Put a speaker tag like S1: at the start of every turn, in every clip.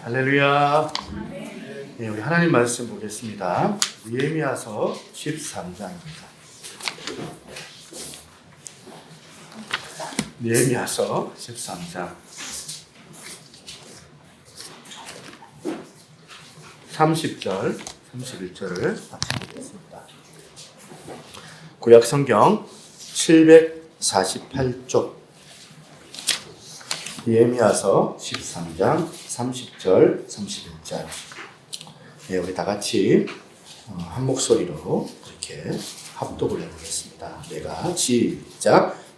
S1: 할렐루야. 네, 우리 하나님 말씀 보겠습니다. 느헤미야서 13장입니다. 느헤미야서 13장 30절, 31절을 같이 보겠습니다. 구약 성경 748쪽 느헤미야서 13장 30절, 31절. 네, 우리 다 같이 한 목소리로 이렇게 합독을 해보겠습니다.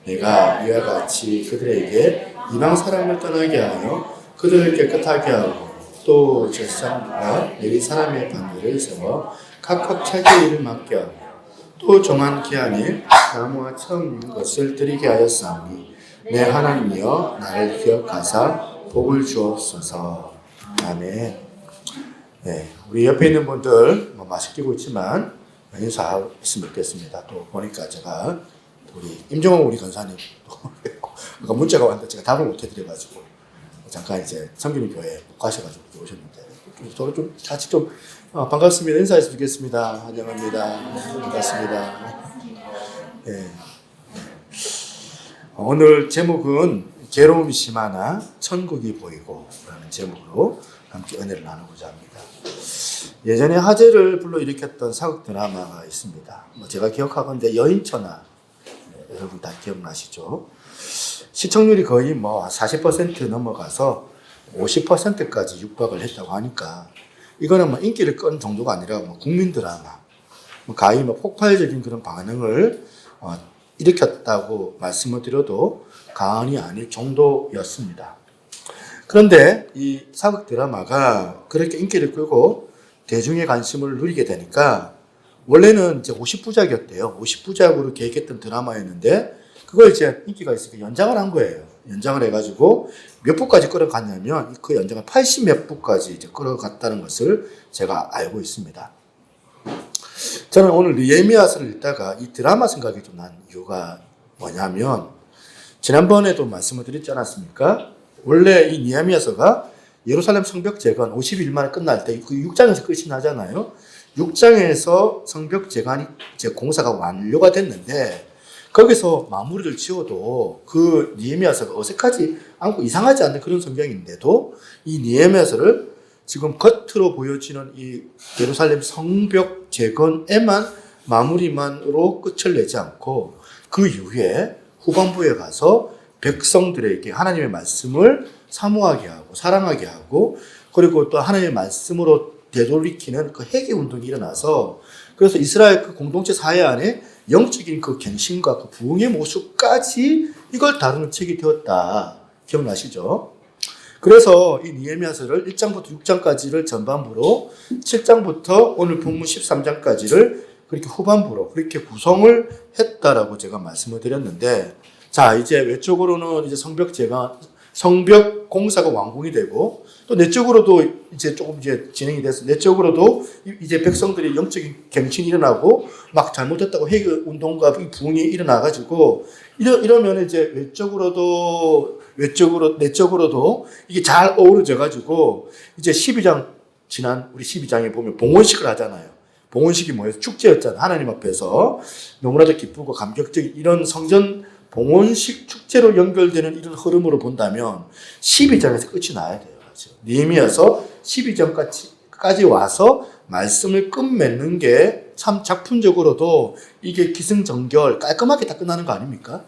S1: 내가 이와 같이 그들에게 이방 사람을 떠나게 하여 그들을 깨끗하게 하고 또 제사장과 레위 사람의 반열을 세워 각각 자기 일을 맡게 하고 또 정한 기한에 나무와 처음 익은 것을 드리게 하였사오니 내 하나님이여 나를 기억하사 복을 주옵소서. 아멘. 네, 우리 옆에 있는 분들 마스크 끼고 있지만 인사했으면 좋겠습니다. 또 보니까 제가 우리 임종호 우리 권사님 아까 문자가 왔는데 제가 답을 못 해드려가지고 잠깐 이제 성균이 교회 못 가셔가지고 오셨는데 저를 좀 같이 좀 반갑습니다. 인사했으면 좋겠습니다. 환영합니다. 반갑습니다. 네. 오늘 제목은 괴로움이 심하나 천국이 보이고 라는 제목으로 함께 은혜를 나누고자 합니다. 예전에 화제를 불러일으켰던 사극 드라마가 있습니다. 제가 기억하건대 여인천하, 여러분 다 기억나시죠? 시청률이 거의 40% 넘어가서 50%까지 육박을 했다고 하니까 이거는 인기를 끈 정도가 아니라 국민 드라마, 가히 폭발적인 그런 반응을 일으켰다고 말씀을 드려도 과언이 아닐 정도였습니다. 그런데 이 사극 드라마가 그렇게 인기를 끌고 대중의 관심을 누리게 되니까 원래는 이제 50부작이었대요. 50부작으로 계획했던 드라마였는데 그걸 이제 인기가 있으니까 연장을 한 거예요. 연장을 해가지고 몇 부까지 끌어갔냐면 그 연장을 80몇 부까지 이제 끌어갔다는 것을 제가 알고 있습니다. 저는 오늘 느헤미야서를 읽다가 이 드라마 생각이 좀 난 이유가 뭐냐면 지난번에도 말씀을 드렸지 않았습니까? 원래 이 느헤미야서가 예루살렘 성벽 재건 50일 만에 끝날 때 그 6장에서 끝이 나잖아요. 6장에서 성벽 재건이 이제 공사가 완료가 됐는데 거기서 마무리를 지어도 그 느헤미야서가 어색하지 않고 이상하지 않는 그런 성경인데도 이 느헤미야서를 지금 겉으로 보여지는 이 예루살렘 성벽 재건에만 마무리만으로 끝을 내지 않고 그 이후에 후반부에 가서 백성들에게 하나님의 말씀을 사모하게 하고 사랑하게 하고 그리고 또 하나님의 말씀으로 되돌이키는 그 회개 운동이 일어나서 그래서 이스라엘 그 공동체 사회 안에 영적인 그 갱신과 그 부흥의 모습까지 이걸 다루는 책이 되었다. 기억나시죠? 그래서 이 느헤미야서를 1장부터 6장까지를 전반부로 7장부터 오늘 본문 13장까지를 그렇게 후반부로 그렇게 구성을 했다라고 제가 말씀을 드렸는데 자, 이제 외적으로는 이제 성벽 공사가 완공이 되고 또 내적으로도 이제 조금 이제 진행이 돼서 내적으로도 이제 백성들이 영적인 갱신이 일어나고 막 잘못했다고 회개 운동과 부흥이 일어나가지고 이러면 이제 내적으로도 이게 잘 어우러져가지고 이제 12장 지난 우리 12장에 보면 봉헌식을 하잖아요. 봉헌식이 뭐예요? 축제였잖아요. 하나님 앞에서 너무나도 기쁘고 감격적인 이런 성전 봉헌식 축제로 연결되는 이런 흐름으로 본다면 12장에서 끝이 나야 돼요. 느헤미야서 12장까지 와서 말씀을 끝맺는 게 참 작품적으로도 이게 기승전결 깔끔하게 다 끝나는 거 아닙니까?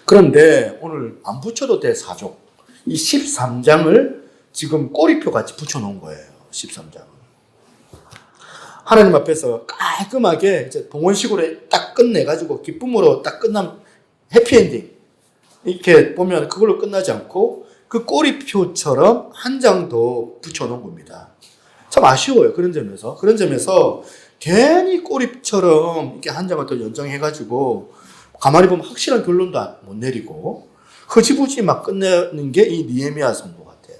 S1: 그런데 오늘 안 붙여도 돼 사족. 이 13장을 지금 꼬리표 같이 붙여놓은 거예요. 13장을. 하나님 앞에서 깔끔하게 이제 봉헌식으로 딱 끝내가지고 기쁨으로 딱 끝난 해피엔딩. 이렇게 보면 그걸로 끝나지 않고 그 꼬리표처럼 한 장 더 붙여놓은 겁니다. 참 아쉬워요. 그런 점에서 괜히 꼬리처럼 이렇게 한 장을 더 연장해가지고 가만히 보면 확실한 결론도 못 내리고 흐지부지 막 끝내는 게 이 느헤미야서인 것 같아요.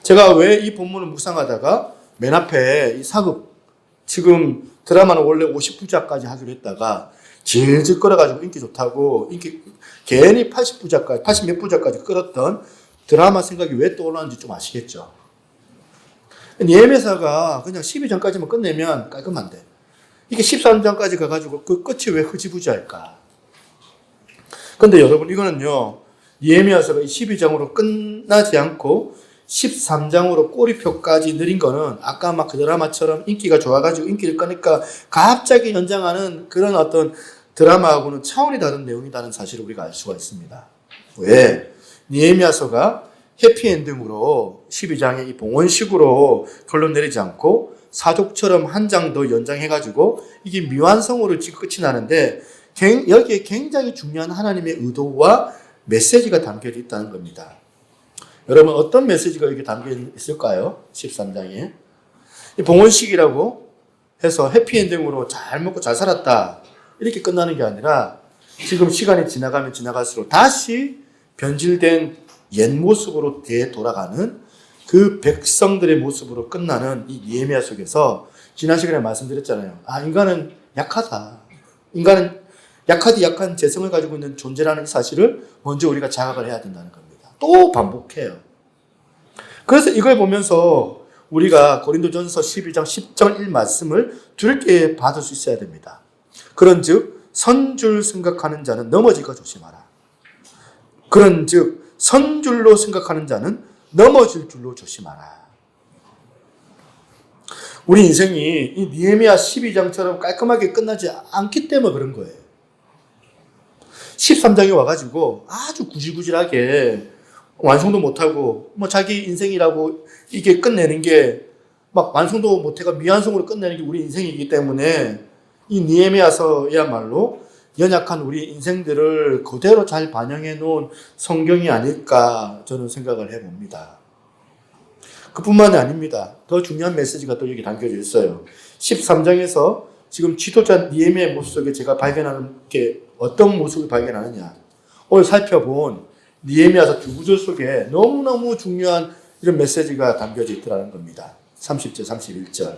S1: 제가 왜 이 본문을 묵상하다가 맨 앞에 이 사극 지금 드라마는 원래 50부작까지 하기로 했다가 질질 끌어가지고 인기 좋다고 괜히 80부작까지 80몇 부작까지 끌었던 드라마 생각이 왜 떠오르는지 좀 아시겠죠? 니에미야서가 그냥 12장까지만 끝내면 깔끔한데 이게 13장까지 가가지고 그 끝이 왜 흐지부지할까? 근데 여러분 이거는요, 니에미야서가 12장으로 끝나지 않고 13장으로 꼬리표까지 느린 거는 아까 막 그 드라마처럼 인기가 좋아가지고 인기를 끄니까 갑자기 연장하는 그런 어떤 드라마하고는 차원이 다른 내용이라는 사실을 우리가 알 수가 있습니다. 왜? 니에미야서가 해피엔딩으로 12장의 이 봉헌식으로 결론 내리지 않고 사족처럼 한 장 더 연장해가지고 이게 미완성으로 지금 끝이 나는데 여기에 굉장히 중요한 하나님의 의도와 메시지가 담겨 있다는 겁니다. 여러분 어떤 메시지가 여기 담겨 있을까요? 13장에 이 봉헌식이라고 해서 해피엔딩으로 잘 먹고 잘 살았다 이렇게 끝나는 게 아니라 지금 시간이 지나가면 지나갈수록 다시 변질된 옛 모습으로 되돌아가는 그 백성들의 모습으로 끝나는 이 니에미야 속에서 지난 시간에 말씀드렸잖아요. 인간은 약하다. 인간은 약한 재성을 가지고 있는 존재라는 사실을 먼저 우리가 자각을 해야 된다는 겁니다. 또 반복해요. 그래서 이걸 보면서 우리가 고린도전서 12장 10절 1 말씀을 두렵게 받을 수 있어야 됩니다. 그런즉 선줄 생각하는 자는 넘어질까 조심하라. 그런즉 선줄로 생각하는 자는 넘어질 줄로 조심하라. 우리 인생이 이 니에미야 12장처럼 깔끔하게 끝나지 않기 때문에 그런 거예요. 13장에 와가지고 아주 구질구질하게 완성도 못하고 자기 인생이라고 이게 끝내는 게 막 완성도 못해가 미완성으로 끝내는 게 우리 인생이기 때문에 이 니에미야서야말로 연약한 우리 인생들을 그대로 잘 반영해 놓은 성경이 아닐까 저는 생각을 해봅니다. 그뿐만이 아닙니다. 더 중요한 메시지가 또 여기 담겨져 있어요. 13장에서 지금 지도자 니에미야의 모습 속에 제가 발견하는 게 어떤 모습을 발견하느냐. 오늘 살펴본 니에미야서 두 구절 속에 너무너무 중요한 이런 메시지가 담겨져 있더라는 겁니다. 30절, 31절.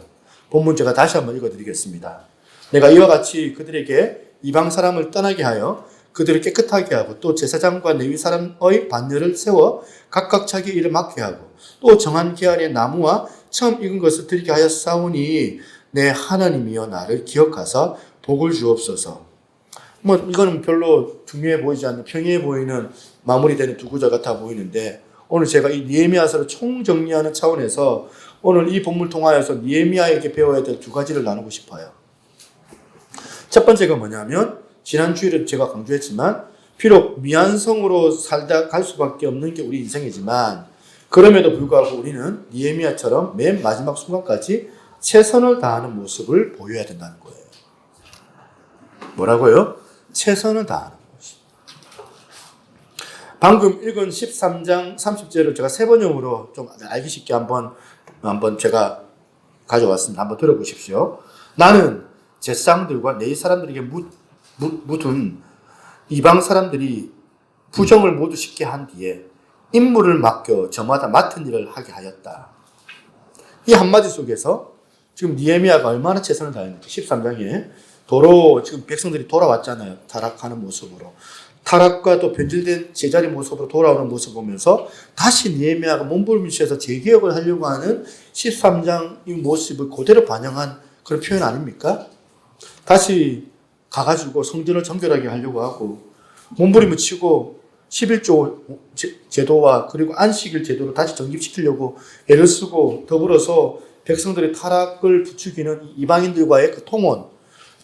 S1: 본문 제가 다시 한번 읽어드리겠습니다. 내가 이와 같이 그들에게 이방 사람을 떠나게 하여 그들을 깨끗하게 하고 또 제사장과 레위 사람의 반열을 세워 각각 자기 일을 맡게 하고 또 정한 기한의 나무와 처음 익은 것을 드리게 하여 싸우니 내 하나님이여 나를 기억하사 복을 주옵소서. 이거는 별로 중요해 보이지 않는 평이해 보이는 마무리되는 두 구절 같아 보이는데 오늘 제가 이 니에미야서를 총정리하는 차원에서 오늘 이 본문을 통하여서 니에미야에게 배워야 될 두 가지를 나누고 싶어요. 첫 번째가 뭐냐면 지난 주일에 제가 강조했지만 비록 미완성으로 살다 갈 수밖에 없는 게 우리 인생이지만 그럼에도 불구하고 우리는 니에미야처럼 맨 마지막 순간까지 최선을 다하는 모습을 보여야 된다는 거예요. 뭐라고요? 최선을 다하는 모습. 방금 읽은 13장 30절을 제가 세 번역으로 좀 알기 쉽게 한번 제가 가져왔습니다. 한번 들어보십시오. 나는 제사장들과 내 사람들에게 묻은 이방 사람들이 부정을 모두 쉽게 한 뒤에 임무를 맡겨 저마다 맡은 일을 하게 하였다. 이 한마디 속에서 지금 니에미야가 얼마나 최선을 다했는지 13장에 도로 지금 백성들이 돌아왔잖아요. 타락하는 모습으로. 타락과 또 변질된 제자리 모습으로 돌아오는 모습을 보면서 다시 니에미야가 몸부림치면서 재개혁을 하려고 하는 13장의 모습을 그대로 반영한 그런 표현 아닙니까? 다시 가가지고 성전을 정결하게 하려고 하고 몸부림을 치고 11조 제도와 그리고 안식일 제도를 다시 정립시키려고 애를 쓰고 더불어서 백성들의 타락을 부추기는 이방인들과의 그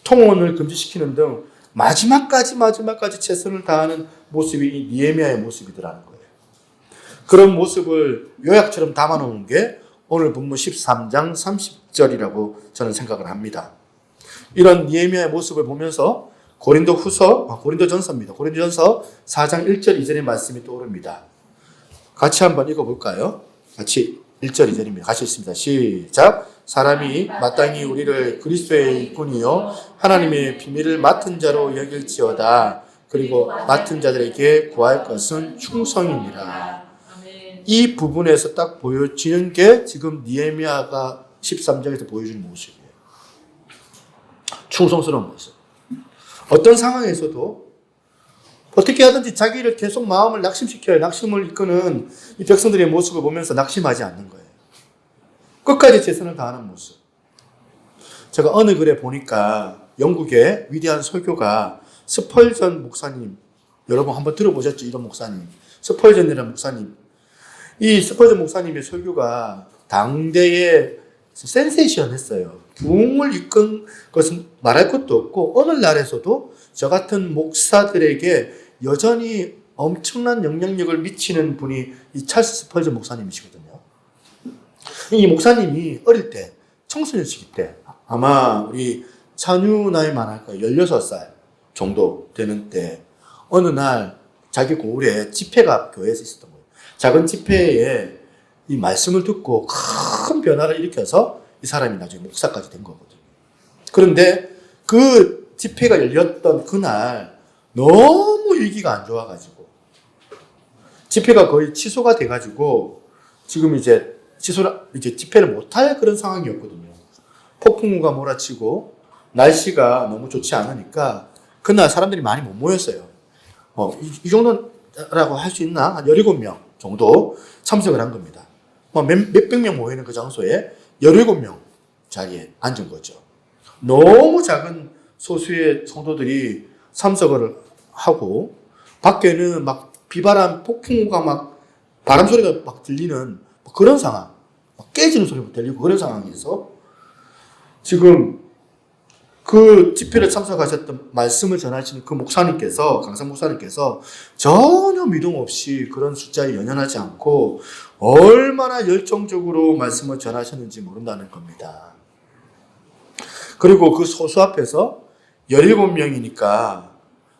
S1: 통혼을 금지시키는 등 마지막까지 최선을 다하는 모습이 이 니에미야의 모습이더라는 거예요. 그런 모습을 요약처럼 담아놓은 게 오늘 본문 13장 30절이라고 저는 생각을 합니다. 이런 니에미야의 모습을 보면서 고린도전서입니다. 고린도전서 4장 1절 2절의 말씀이 떠오릅니다. 같이 한번 읽어볼까요? 같이 1절 2절입니다. 같이 읽습니다. 시작. 사람이 마땅히 우리를 그리스도의 일꾼이요 하나님의 비밀을 맡은 자로 여길지어다. 그리고 맡은 자들에게 구할 것은 충성이니라. 이 부분에서 딱 보여지는 게 지금 니에미야가 13장에서 보여주는 모습이에요. 충성스러운 모습. 어떤 상황에서도 어떻게 하든지 자기를 계속 마음을 낙심시켜야 낙심을 이끄는 이 백성들의 모습을 보면서 낙심하지 않는 거예요. 끝까지 최선을 다하는 모습. 제가 어느 글에 보니까 영국의 위대한 설교가 스펄전 목사님, 여러분 한번 들어보셨죠? 이런 목사님. 스펄전이라는 목사님. 이 스펄전 목사님의 설교가 당대에 센세이션 했어요. 부흥을 이끈 것은 말할 것도 없고, 오늘날에서도 저 같은 목사들에게 여전히 엄청난 영향력을 미치는 분이 이 찰스 스펄전 목사님이시거든요. 이 목사님이 어릴 때, 청소년 시기 때, 아마 우리 찬유 나이만 할 거예요. 16살 정도 되는 때, 어느 날 자기 고을에 집회가 교회에서 있었던 거예요. 작은 집회에 이 말씀을 듣고 큰 변화를 일으켜서 이 사람이 나중에 목사까지 된 거거든요. 그런데 그 집회가 열렸던 그날 너무 일기가 안 좋아가지고 집회가 거의 취소가 돼가지고 지금 이제 집회를 못할 그런 상황이었거든요. 폭풍우가 몰아치고 날씨가 너무 좋지 않으니까 그날 사람들이 많이 못 모였어요. 이 정도라고 할 수 있나? 한 17명 정도 참석을 한 겁니다. 몇백 명 모이는 그 장소에 17명 자리에 앉은 거죠. 너무 작은 소수의 성도들이 참석을 하고 밖에는 막 비바람, 폭풍우가 막 바람 소리가 막 들리는 그런 상황, 막 깨지는 소리가 들리고 그런 상황에서 지금 그 집회를 참석하셨던 말씀을 전하시는 그 목사님께서, 강상 목사님께서 전혀 미동 없이 그런 숫자에 연연하지 않고 얼마나 열정적으로 말씀을 전하셨는지 모른다는 겁니다. 그리고 그 소수 앞에서 17명이니까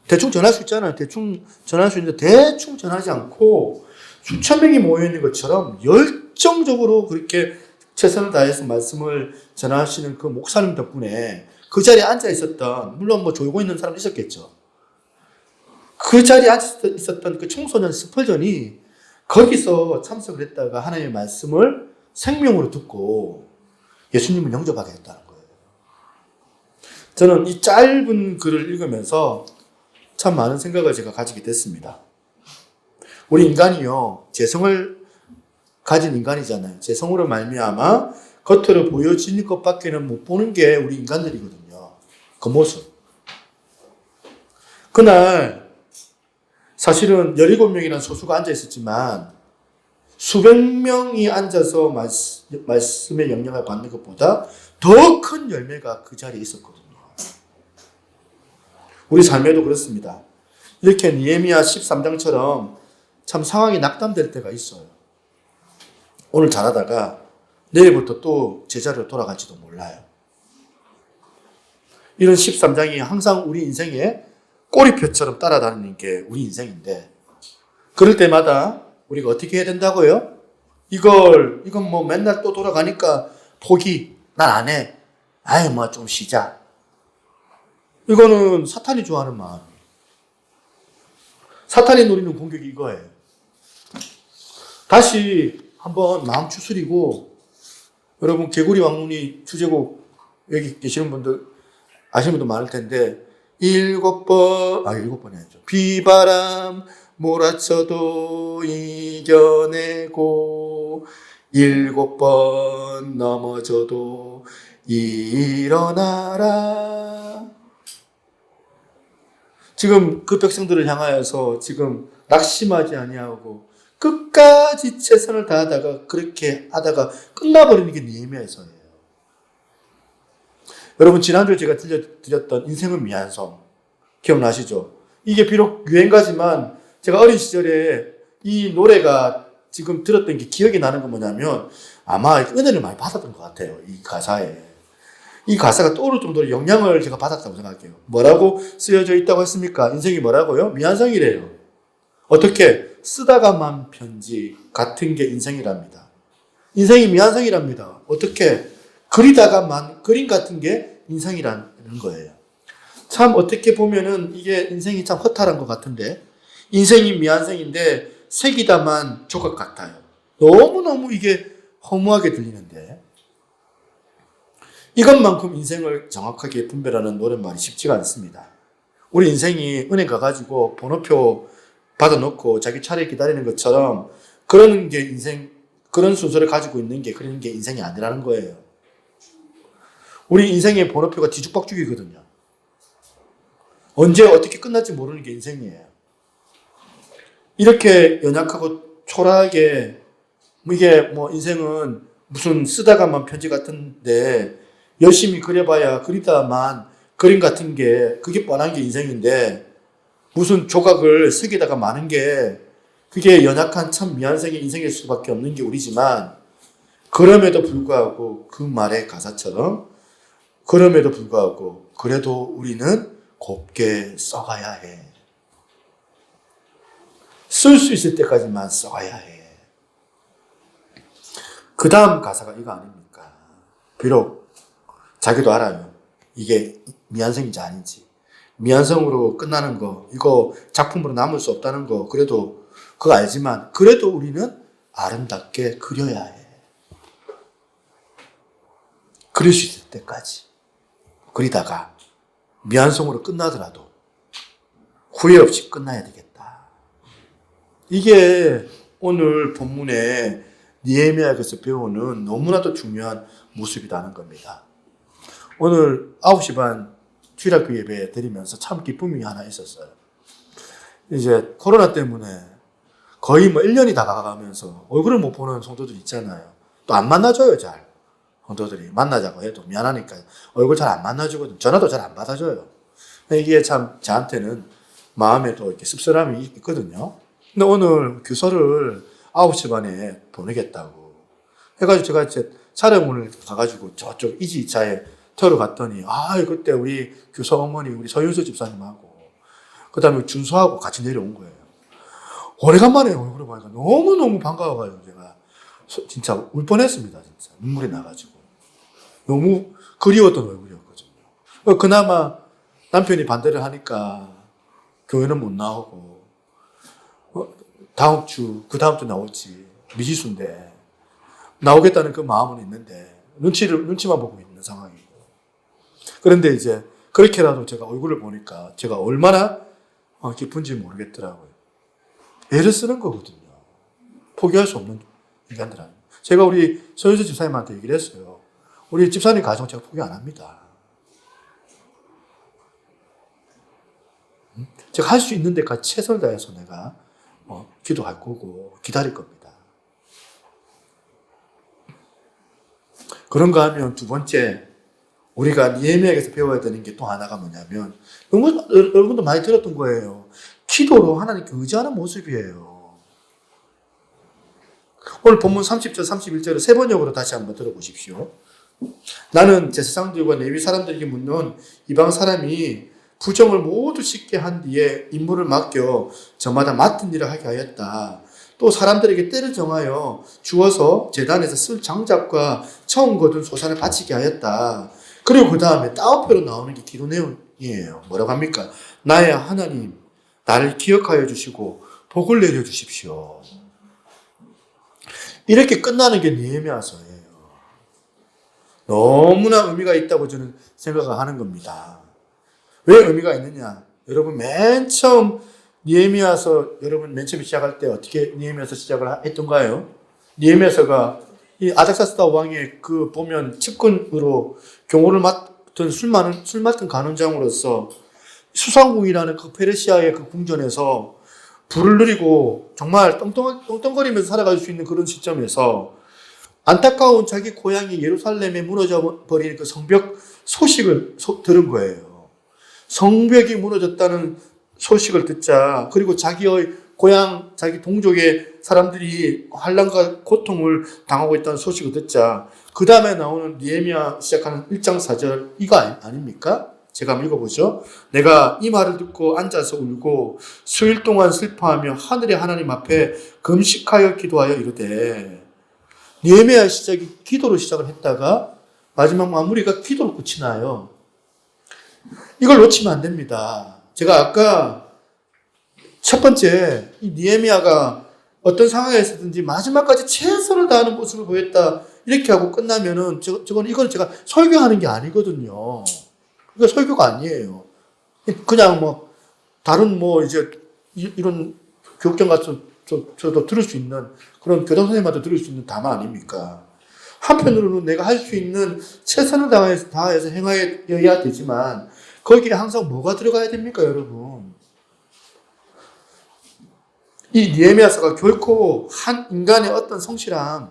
S1: 대충 전할 수 있잖아요. 대충 전할 수 있는데 대충 전하지 않고 수천 명이 모여있는 것처럼 열정적으로 그렇게 최선을 다해서 말씀을 전하시는 그 목사님 덕분에 그 자리에 앉아 있었던, 물론 뭐 졸고 있는 사람도 있었겠죠. 그 자리에 앉아 있었던 그 청소년 스펄전이 거기서 참석을 했다가 하나님의 말씀을 생명으로 듣고 예수님을 영접하게 했다는 거예요. 저는 이 짧은 글을 읽으면서 참 많은 생각을 제가 가지게 됐습니다. 우리 인간이요, 재성을 가진 인간이잖아요. 재성으로 말미암아 겉으로 보여지는 것밖에는 못 보는 게 우리 인간들이거든요. 그 모습. 그날 사실은 17명이라는 소수가 앉아 있었지만 수백 명이 앉아서 말씀의 영향을 받는 것보다 더 큰 열매가 그 자리에 있었거든요. 우리 삶에도 그렇습니다. 이렇게 느헤미야 13장처럼 참 상황이 낙담될 때가 있어요. 오늘 잘하다가 내일부터 또 제자리로 돌아갈지도 몰라요. 이런 13장이 항상 우리 인생에 꼬리표처럼 따라다니는 게 우리 인생인데, 그럴 때마다 우리가 어떻게 해야 된다고요? 이건 뭐 맨날 또 돌아가니까 포기, 난 안 해. 아유, 뭐 좀 쉬자. 이거는 사탄이 좋아하는 마음. 사탄이 노리는 공격이 이거예요. 다시 한번 마음 추스리고, 여러분 개구리 왕눈이 주제곡 여기 계시는 분들 아시는 분도 많을 텐데 7번이 아니죠. 비바람 몰아쳐도 이겨내고 7번 넘어져도 일어나라. 지금 그 백성들을 향하여서 지금 낙심하지 아니하고 끝까지 최선을 다하다가 그렇게 하다가 끝나버리는 게 느헤미야서예요. 여러분 지난주에 제가 들려드렸던 인생은 미안성 기억나시죠? 이게 비록 유행가지만 제가 어린 시절에 이 노래가 지금 들었던 게 기억이 나는 건 뭐냐면 아마 은혜를 많이 받았던 것 같아요. 이 가사에. 이 가사가 떠오를 정도로 영향을 제가 받았다고 생각해요. 뭐라고 쓰여져 있다고 했습니까? 인생이 뭐라고요? 미안성이래요. 어떻게? 쓰다가만 편지 같은 게 인생이랍니다. 인생이 미완성이랍니다. 어떻게? 그리다가만 그림 같은 게 인생이라는 거예요. 참 어떻게 보면은 이게 인생이 참 허탈한 것 같은데 인생이 미완성인데 색이다만 조각 같아요. 너무너무 이게 허무하게 들리는데 이것만큼 인생을 정확하게 분별하는 노랫말이 쉽지가 않습니다. 우리 인생이 은행 가가지고 번호표 받아놓고 자기 차례 기다리는 것처럼 그런 게 인생, 그런 순서를 가지고 있는 게 그런 게 인생이 아니라는 거예요. 우리 인생의 번호표가 뒤죽박죽이거든요. 언제 어떻게 끝날지 모르는 게 인생이에요. 이렇게 연약하고 초라하게 이게 뭐 인생은 무슨 쓰다가만 편지 같은데 열심히 그려봐야 그리다만 그림 같은 게 그게 뻔한 게 인생인데 무슨 조각을 색에다가 많은 게 그게 연약한 참 미완성의 인생일 수밖에 없는 게 우리지만 그럼에도 불구하고 그 말의 가사처럼 그럼에도 불구하고 그래도 우리는 곱게 써가야 해. 쓸 수 있을 때까지만 써가야 해. 그 다음 가사가 이거 아닙니까? 비록 자기도 알아요. 이게 미완성인지 아닌지. 미완성으로 끝나는 거, 이거 작품으로 남을 수 없다는 거, 그래도 그거 알지만, 그래도 우리는 아름답게 그려야 해. 그릴 수 있을 때까지. 그리다가 미완성으로 끝나더라도 후회 없이 끝나야 되겠다. 이게 오늘 본문에 느헤미야에서 배우는 너무나도 중요한 모습이라는 겁니다. 오늘 9시 반 주일학교 예배 드리면서 참 기쁨이 하나 있었어요. 이제 코로나 때문에 거의 뭐 1년이 다 가가면서 얼굴을 못 보는 성도들 있잖아요. 또 안 만나줘요, 잘. 성도들이 만나자고 해도 미안하니까 얼굴 잘 안 만나주거든. 전화도 잘 안 받아줘요. 이게 참 저한테는 마음에 또 이렇게 씁쓸함이 있거든요. 근데 오늘 교서를 9시 반에 보내겠다고 해가지고 제가 이제 촬영을 가가지고 저쪽 이지차에 태우러 갔더니 그때 우리 교서 어머니 우리 서윤수 집사님하고 그 다음에 준수하고 같이 내려온 거예요. 오래간만에 얼굴을 보니까 너무너무 반가워가지고 제가 진짜 울 뻔했습니다. 진짜 눈물이 나가지고 너무 그리웠던 얼굴이었거든요. 그나마 남편이 반대를 하니까 교회는 못 나오고 다음 주, 그 다음 주 나올지 미지수인데 나오겠다는 그 마음은 있는데 눈치만 보고 있는 상황이고. 그런데 이제 그렇게라도 제가 얼굴을 보니까 제가 얼마나 기쁜지 모르겠더라고요. 애를 쓰는 거거든요. 포기할 수 없는 인간들은. 제가 우리 서윤수 집사님한테 얘기를 했어요. 우리 집사님 가정 제가 포기 안 합니다. 제가 할 수 있는 데까지 최선을 다해서 내가 기도할 거고 기다릴 겁니다. 그런가 하면 두 번째 우리가 느헤미야에게서 배워야 되는 게 또 하나가 뭐냐면 여러분도 많이 들었던 거예요. 기도로 하나님께 의지하는 모습이에요. 오늘 본문 30절 31절을 세 번역으로 다시 한번 들어보십시오. 나는 제사장들과 레위 사람들에게 묻는 이방 사람이 부정을 모두 씻게 한 뒤에 임무를 맡겨 저마다 맡은 일을 하게 하였다. 또 사람들에게 때를 정하여 주어서 제단에서 쓸 장작과 처음 거둔 소산을 바치게 하였다. 그리고 그 다음에 따옴표로 나오는 게 기도 내용이에요. 뭐라고 합니까? 나의 하나님, 나를 기억하여 주시고 복을 내려 주십시오. 이렇게 끝나는 게 느헤미야서예요. 너무나 의미가 있다고 저는 생각을 하는 겁니다. 왜 의미가 있느냐? 여러분 맨 처음 느헤미야서 여러분 맨 처음 시작할 때 어떻게 느헤미야서 시작을 했던가요? 느헤미야서가 이 아닥사스다 왕의 그 보면 측근으로 경호를 맡은 술 맡은 간원장으로서 수상궁이라는 그 페르시아의 그 궁전에서 불을 누리고 정말 떵떵거리면서 살아갈 수 있는 그런 시점에서 안타까운 자기 고향이 예루살렘에 무너져 버린 그 성벽 소식을 들은 거예요. 성벽이 무너졌다는 소식을 듣자, 그리고 자기의 고향, 자기 동족의 사람들이 환난과 고통을 당하고 있다는 소식을 듣자, 그 다음에 나오는 느헤미야 시작하는 1장 4절 이거 아닙니까? 제가 한번 읽어보죠. 내가 이 말을 듣고 앉아서 울고 수일 동안 슬퍼하며 하늘의 하나님 앞에 금식하여 기도하여 이르되, 느헤미야 시작이 기도로 시작을 했다가 마지막 마무리가 기도로 끝이 나요. 이걸 놓치면 안 됩니다. 제가 아까 첫 번째 이 느헤미야가 어떤 상황에서든지 마지막까지 최선을 다하는 모습을 보였다 이렇게 하고 끝나면은 이건 제가 설교하는 게 아니거든요. 이거 설교가 아니에요. 그냥 뭐 다른 뭐 이제 이런 교육장 가서 저도 들을 수 있는 그런 교장 선생님한테 들을 수 있는 담화 아닙니까? 한편으로는 내가 할 수 있는 최선을 다해서 행하여야 되지만 거기에 항상 뭐가 들어가야 됩니까, 여러분? 이 느헤미야서가 결코 한 인간의 어떤 성실함,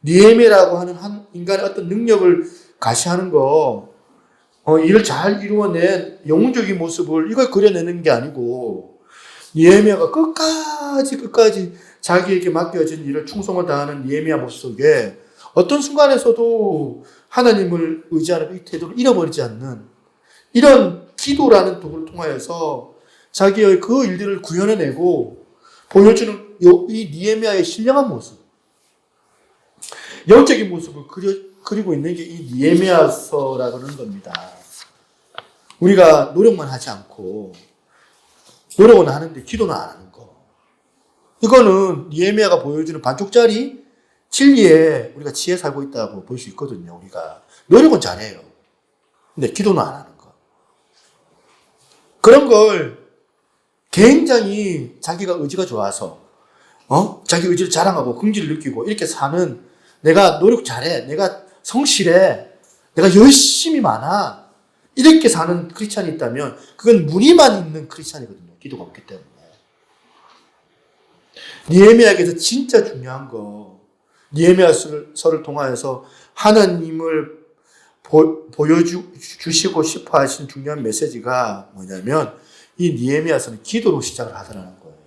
S1: 느헤미야라고 하는 한 인간의 어떤 능력을 가시하는 거, 일을 잘 이루어낸 영웅적인 모습을 이걸 그려내는 게 아니고 느헤미야가 끝까지 자기에게 맡겨진 일을 충성을 다하는 느헤미야 모습 속에 어떤 순간에서도 하나님을 의지하는 이 태도를 잃어버리지 않는 이런 기도라는 도구를 통하여서 자기의 그 일들을 구현해내고 보여주는 이 느헤미야의 신령한 모습, 영적인 모습을 그리고 있는 게 이 느헤미야서라고 하는 겁니다. 우리가 노력만 하지 않고 노력은 하는데 기도는 안 하는 거. 이거는 느헤미야가 보여주는 반쪽짜리 진리에 우리가 지혜 살고 있다고 볼 수 있거든요. 우리가 노력은 잘해요. 근데 기도는 안 하는 거. 그런 걸 굉장히 자기가 의지가 좋아서 자기 의지를 자랑하고 긍지를 느끼고 이렇게 사는 내가 노력 잘해. 내가 성실해. 내가 열심히 많아. 이렇게 사는 크리스찬이 있다면 그건 무늬만 있는 크리스찬이거든요. 기도가 없기 때문에. 느헤미야에게서 진짜 중요한 거 느헤미야서를 통하여서 하나님을 보여주시고 싶어 하신 중요한 메시지가 뭐냐면 이 느헤미야서는 기도로 시작을 하더라는 거예요.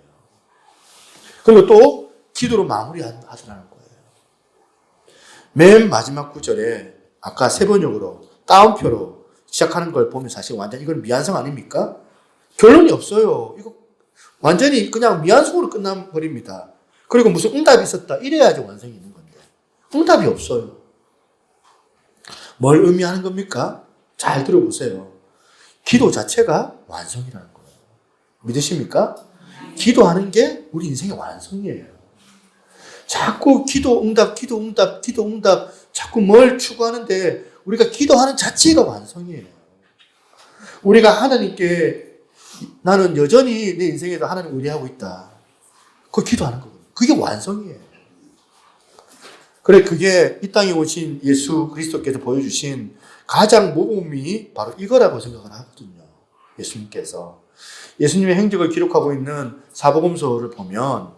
S1: 그리고 또 기도로 마무리하더라는 거예요. 맨 마지막 구절에 아까 세 번역으로 따옴표로 시작하는 걸 보면 사실 완전 이건 미완성 아닙니까? 결론이 없어요. 이거 완전히 그냥 미완성으로 끝나버립니다. 그리고 무슨 응답이 있었다 이래야지 완성이 있는 건데 응답이 없어요. 뭘 의미하는 겁니까? 잘 들어보세요. 기도 자체가 완성이라는 거예요. 믿으십니까? 기도하는 게 우리 인생의 완성이에요. 자꾸 기도 응답 자꾸 뭘 추구하는데 우리가 기도하는 자체가 완성이에요. 우리가 하나님께 나는 여전히 내 인생에서 하나님 의뢰하고 있다. 그거 기도하는 거거든요. 그게 완성이에요. 그래, 그게 이 땅에 오신 예수 그리스도께서 보여주신 가장 모범이 바로 이거라고 생각을 하거든요. 예수님께서. 예수님의 행적을 기록하고 있는 사복음서를 보면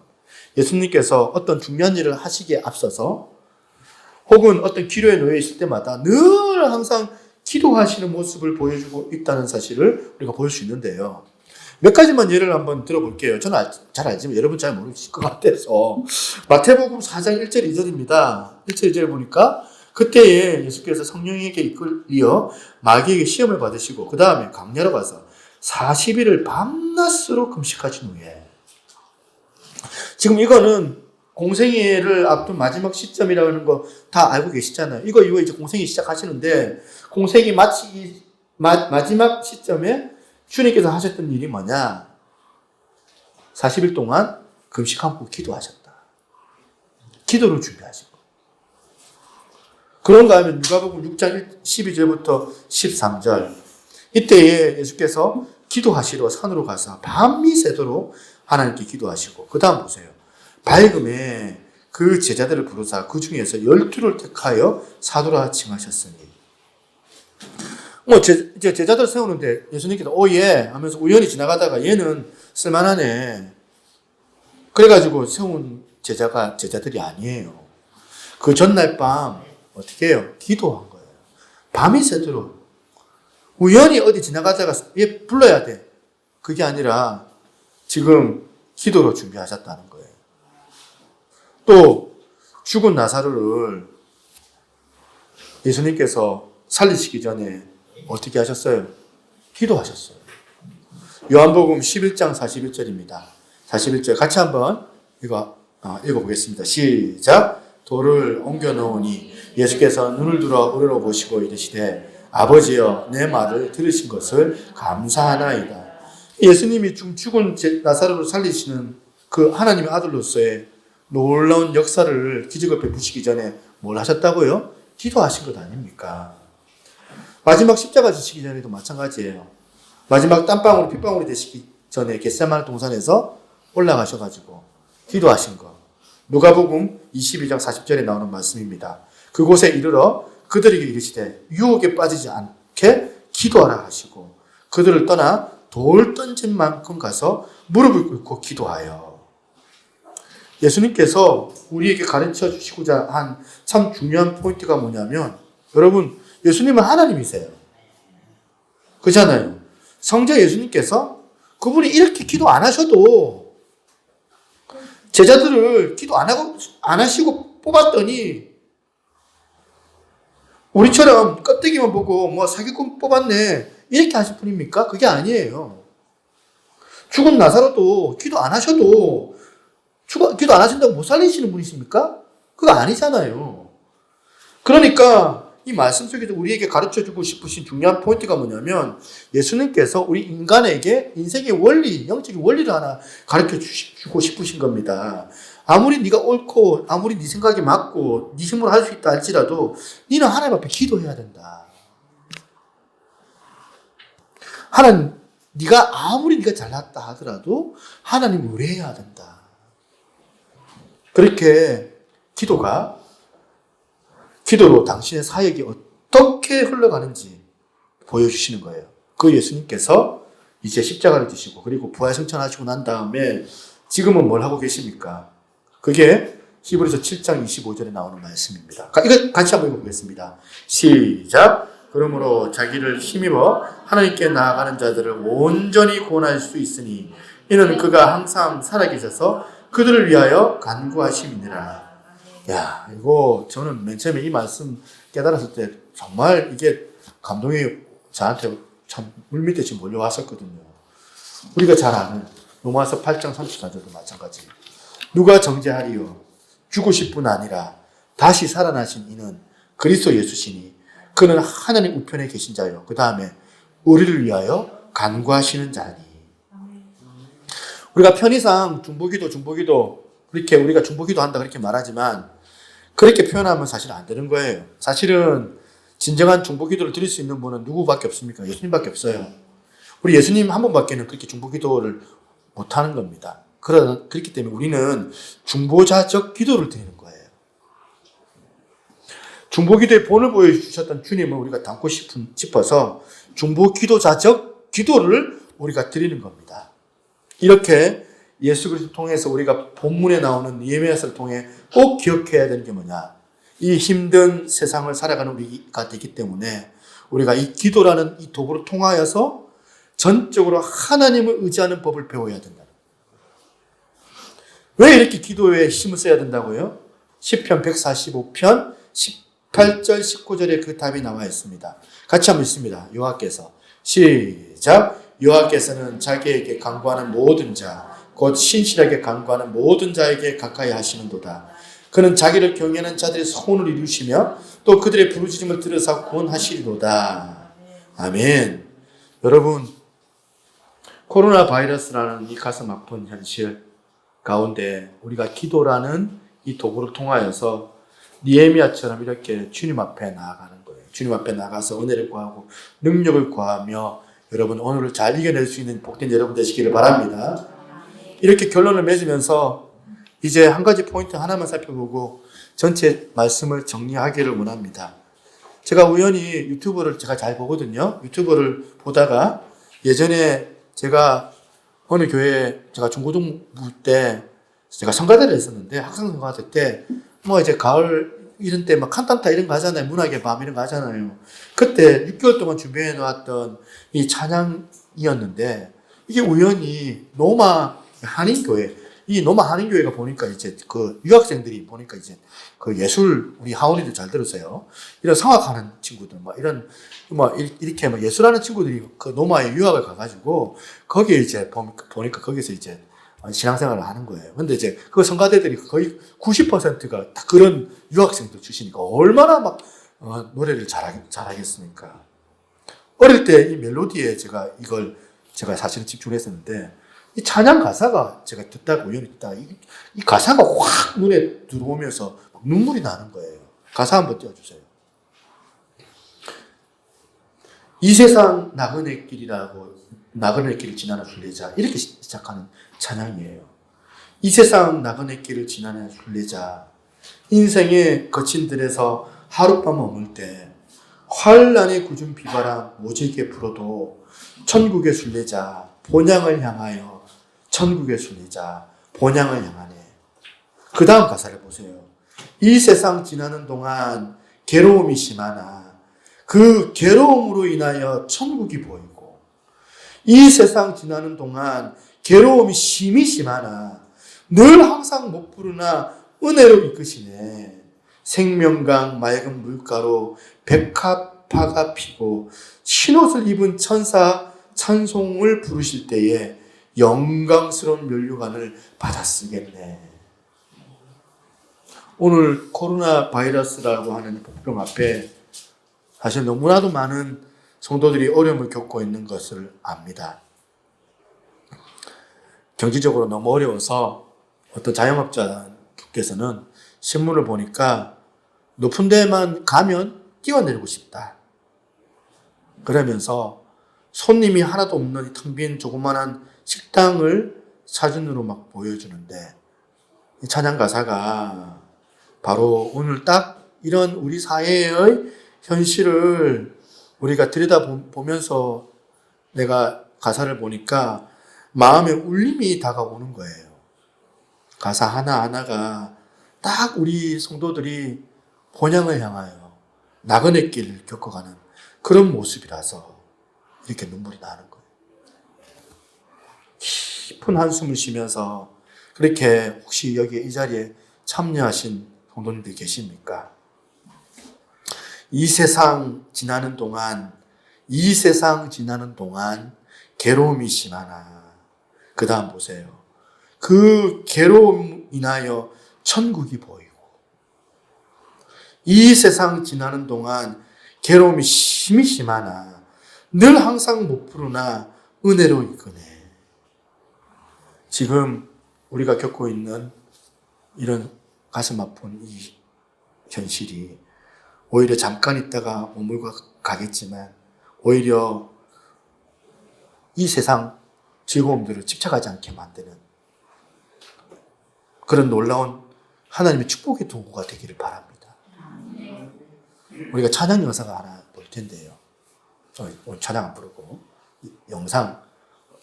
S1: 예수님께서 어떤 중요한 일을 하시기에 앞서서 혹은 어떤 기도에 놓여 있을 때마다 늘 항상 기도하시는 모습을 보여주고 있다는 사실을 우리가 볼 수 있는데요. 몇 가지만 예를 한번 들어볼게요. 저는 잘 알지만 여러분 잘 모르실 것 같아서. 마태복음 4장 1절 2절입니다. 1절 2절에 보니까 그때에 예수께서 성령에게 이끌려 마귀에게 시험을 받으시고 그 다음에 광야로 가서 40일을 밤낮으로 금식하신 후에 지금 이거는 공생애를 앞둔 마지막 시점이라는 거 다 알고 계시잖아요. 이거 이제 공생애 시작하시는데 공생애 마치기 마지막 시점에 주님께서 하셨던 일이 뭐냐? 40일 동안 금식하고 기도하셨다. 기도를 준비하신 거. 그런가 하면 누가복음 6장 12절부터 13절 이때에 예수께서 기도하시러 산으로 가서 밤이 새도록 하나님께 기도하시고 그 다음 보세요. 밝음에 그 제자들을 부르사 그 중에서 12를 택하여 사도라 칭하셨으니 이제 제자들 세우는데 예수님께서 예 하면서 우연히 지나가다가 얘는 쓸만하네. 그래가지고 세운 제자들이 아니에요. 그 전날 밤 어떻게 해요? 기도한 거예요. 밤이 새도록. 우연히 어디 지나가다가 얘 불러야 돼. 그게 아니라 지금 기도로 준비하셨다는 거예요. 또 죽은 나사로를 예수님께서 살리시기 전에 어떻게 하셨어요? 기도하셨어요. 요한복음 11장 41절입니다. 41절 같이 한번 읽어보겠습니다. 시작. 돌을 옮겨 놓으니 예수께서 눈을 들어 우러러 보시고 이르시되 아버지여 내 말을 들으신 것을 감사하나이다. 예수님이 죽은 나사로를 살리시는 그 하나님의 아들로서의 놀라운 역사를 기적을 베푸시기 전에 뭘 하셨다고요? 기도하신 것 아닙니까? 마지막 십자가 지시기 전에도 마찬가지예요. 마지막 땀방울이 핏방울이 되시기 전에 겟세마네 동산에서 올라가셔가지고 기도하신 거. 누가복음 22장 40절에 나오는 말씀입니다. 그곳에 이르러 그들에게 이르시되 유혹에 빠지지 않게 기도하라 하시고 그들을 떠나 돌 던진 만큼 가서 무릎을 꿇고 기도하여. 예수님께서 우리에게 가르쳐 주시고자 한 참 중요한 포인트가 뭐냐면, 여러분, 예수님은 하나님이세요. 그렇잖아요. 성자 예수님께서 그분이 이렇게 기도 안 하셔도 제자들을 기도 안 하시고 뽑았더니 우리처럼 껍데기만 보고 뭐 사기꾼 뽑았네 이렇게 하실 분입니까? 그게 아니에요. 죽은 나사로도 기도 안 하셔도 기도 안 하신다고 못 살리시는 분이십니까? 그거 아니잖아요. 그러니까 이 말씀 속에서 우리에게 가르쳐주고 싶으신 중요한 포인트가 뭐냐면, 예수님께서 우리 인간에게 인생의 원리, 영적인 원리를 하나 가르쳐주고 싶으신 겁니다. 아무리 네가 옳고 아무리 네 생각이 맞고 네 힘으로 할 수 있다 할지라도 너는 하나님 앞에 기도해야 된다. 하나님, 네가 잘났다 하더라도 하나님 의뢰해야 된다. 그렇게 기도로 당신의 사역이 어떻게 흘러가는지 보여주시는 거예요. 그 예수님께서 이제 십자가를 지시고 그리고 부활승천하시고 난 다음에 지금은 뭘 하고 계십니까? 그게 히브리서 7장 25절에 나오는 말씀입니다. 이거 같이 한번 읽어보겠습니다. 시작! 그러므로 자기를 힘입어 하나님께 나아가는 자들을 온전히 구원할 수 있으니 이는 그가 항상 살아계셔서 그들을 위하여 간구하심이니라. 야, 이거 저는 맨 처음에 이 말씀 깨달았을 때 정말 이게 감동이 저한테 참 물밑듯이 몰려왔었거든요. 우리가 잘 아는 로마서 8장 34절도 마찬가지. 누가 정죄하리요? 죽으실 뿐 아니라 다시 살아나신 이는 그리스도 예수시니 그는 하나님 우편에 계신 자요. 그 다음에 우리를 위하여 간구하시는 자니. 우리가 편의상 중보기도 그렇게 우리가 중보기도 한다 그렇게 말하지만 그렇게 표현하면 사실 안 되는 거예요. 사실은 진정한 중보기도를 드릴 수 있는 분은 누구밖에 없습니까? 예수님밖에 없어요. 우리 예수님 한 분밖에는 그렇게 중보기도를 못하는 겁니다. 그렇기 때문에 우리는 중보자적 기도를 드리는 거예요. 중보기도의 본을 보여주셨던 주님을 우리가 담고 싶어서 중보기도자적 기도를 우리가 드리는 겁니다. 이렇게 예수 그리스도를 통해서 우리가 본문에 나오는 예레미야서를 통해 꼭 기억해야 되는 게 뭐냐. 이 힘든 세상을 살아가는 우리가 되기 때문에 우리가 이 기도라는 이 도구를 통하여서 전적으로 하나님을 의지하는 법을 배워야 된다. 왜 이렇게 기도에 힘을 써야 된다고요? 시편 145편 18절 19절에 그 답이 나와 있습니다. 같이 한번 읽습니다. 여호와께서 시작. 여호와께서는 자기에게 간구하는 모든 자 곧 신실하게 간구하는 모든 자에게 가까이 하시는도다. 그는 자기를 경외하는 자들의 소원을 이루시며 또 그들의 부르짖음을 들으사 구원하시리로다. 아멘. 여러분, 코로나 바이러스라는 이 가슴 아픈 현실 가운데 우리가 기도라는 이 도구를 통하여서 느헤미야처럼 이렇게 주님 앞에 나아가는 거예요. 주님 앞에 나가서 은혜를 구하고 능력을 구하며 여러분 오늘을 잘 이겨낼 수 있는 복된 여러분 되시기를 바랍니다. 이렇게 결론을 맺으면서 이제 한 가지 포인트 하나만 살펴보고 전체 말씀을 정리하기를 원합니다. 제가 우연히 유튜브를 제가 잘 보거든요. 유튜브를 보다가 예전에 제가 어느 교회에 제가 중고등부 때 제가 성가대를 했었는데 학생 성가대 때 뭐 이제 가을 이런 때 막 칸탄타 이런 거 하잖아요. 문학의 밤 이런 거 하잖아요. 그때 6개월 동안 준비해 놓았던 이 찬양이었는데 이게 우연히 노마 한인교회, 이 노마 한인교회가 보니까 이제 그 유학생들이 보니까 이제 그 예술, 우리 하원이도 잘 들었어요. 이런 성악하는 친구들, 막 이런, 이렇게 막 예술하는 친구들이 그 노마에 유학을 가가지고 거기에 이제 보니까 거기서 이제 신앙생활을 하는 거예요. 근데 이제 그 성가대들이 거의 90%가 다 그런 유학생들 출신이니까 얼마나 막 노래를 잘하겠습니까? 어릴 때 이 멜로디에 제가 사실은 집중을 했었는데 이 찬양 가사가 제가 우연히 듣다가 이 가사가 확 눈에 들어오면서 눈물이 나는 거예요. 가사 한번 띄워주세요. 이 세상 나그네 길이라고, 나그네 길을 지나는 순례자, 이렇게 시작하는 찬양이에요. 이 세상 나그네 길을 지나는 순례자, 인생의 거친 들에서 하룻밤 머물 때 환란의 굳은 비바람 모질게 불어도 천국의 순례자 본향을 향하여, 천국의 순례자 본향을 향하네. 그 다음 가사를 보세요. 이 세상 지나는 동안 괴로움이 심하나 그 괴로움으로 인하여 천국이 보이고, 이 세상 지나는 동안 괴로움이 심히 심하나 늘 항상 못 부르나 은혜로 이끄시네. 생명강 맑은 물가로 백합화가 피고 흰옷을 입은 천사 찬송을 부르실 때에 영광스러운 면류관을 받아 쓰겠네. 오늘 코로나 바이러스라고 하는 복병 앞에 사실 너무나도 많은 성도들이 어려움을 겪고 있는 것을 압니다. 경제적으로 너무 어려워서 어떤 자영업자께서는 신문을 보니까 높은 데만 가면 뛰어내리고 싶다. 그러면서 손님이 하나도 없는 텅 빈 조그만한 식당을 사진으로 막 보여주는데, 이 찬양 가사가 바로 오늘 딱 이런 우리 사회의 현실을 우리가 들여다보면서 내가 가사를 보니까 마음에 울림이 다가오는 거예요. 가사 하나하나가 딱 우리 성도들이 본향을 향하여 나그네 길을 겪어가는 그런 모습이라서 이렇게 눈물이 나는 거예요. 깊은 한숨을 쉬면서 그렇게 혹시 여기 이 자리에 참여하신 성도님들 계십니까? 이 세상 지나는 동안 괴로움이 심하나, 그 다음 보세요. 그 괴로움 인하여 천국이 보이고, 이 세상 지나는 동안 괴로움이 심히 심하나 늘 항상 못 부르나 은혜로 이끄네. 지금 우리가 겪고 있는 이런 가슴 아픈 이 현실이 오히려 잠깐 있다가 머물고 가겠지만 오히려 이 세상 즐거움들을 집착하지 않게 만드는 그런 놀라운 하나님의 축복의 도구가 되기를 바랍니다. 우리가 찬양 영상을 하나 볼 텐데요. 오늘 찬양 안 부르고 영상,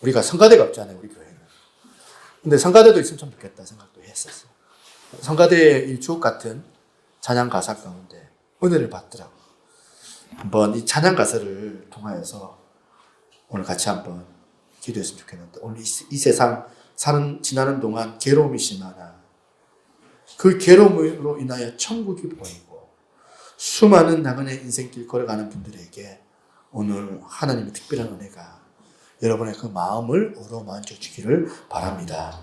S1: 우리가 성가대가 없잖아요, 우리 교회는. 근데 성가대도 있으면 참 좋겠다 생각도 했었어요. 성가대의 일주옥 같은 찬양 가사 가운데 은혜를 받더라고요. 한번 이 찬양 가사를 통하여서 오늘 같이 한번 기도했으면 좋겠는데, 오늘 이 세상 지나는 동안 괴로움이 심하나 그 괴로움으로 인하여 천국이 보이고, 수많은 나그네 인생길 걸어가는 분들에게 오늘 하나님의 특별한 은혜가 여러분의 그 마음을 어루만져 주기를 바랍니다.